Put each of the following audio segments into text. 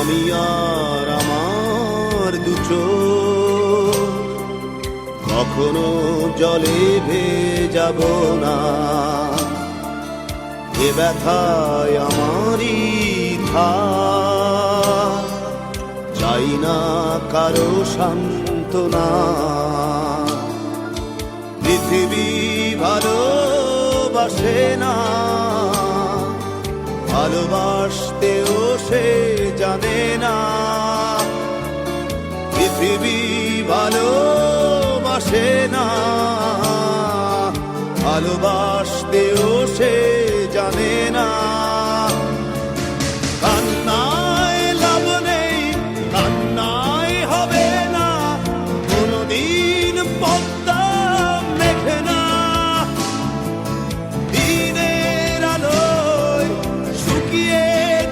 আমি আর আমার দুচোখ কখনো জলে ভেজাব না। এ ব্যথায় আমারই থাক, চাই না কারো সান্ত্বনা। পৃথিবী ভালোবাসে না, ভালোবাসতেও সে জানে না। পৃথিবী ভালোবাসে না, ভালোবাসতেও সে জানে না। কান্নায় লাভ নেই, কান্নায় হবে না, কোনদিন পদ্মা মেঘে না। দিনের আলোয় শুকিয়ে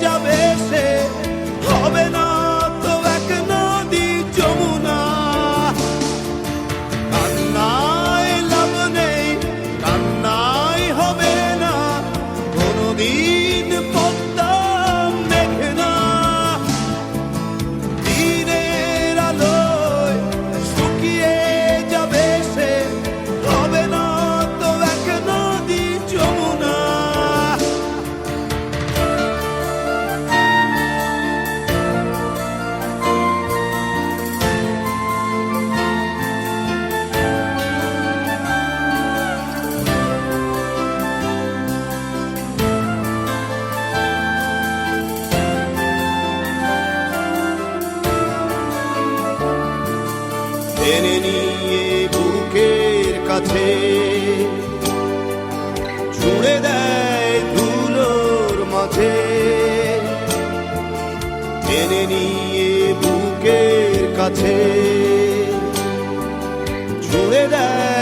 যাবে সে, হবে না তো এক নদী যমুনা। কান্নায় লাভ নেই, কান্নায় হবে না, কোনদিন পদ্মা মেঘে না। দিনের আলোয় শুকিয়ে যাবে সে, হবে না তো এক নদী যমুনা। টেনে নিয়ে বুকের কাছে ছুঁড়ে দেয় ধুলোর মাঝে। টেনে নিয়ে বুকের কাছে ছুঁড়ে দেয়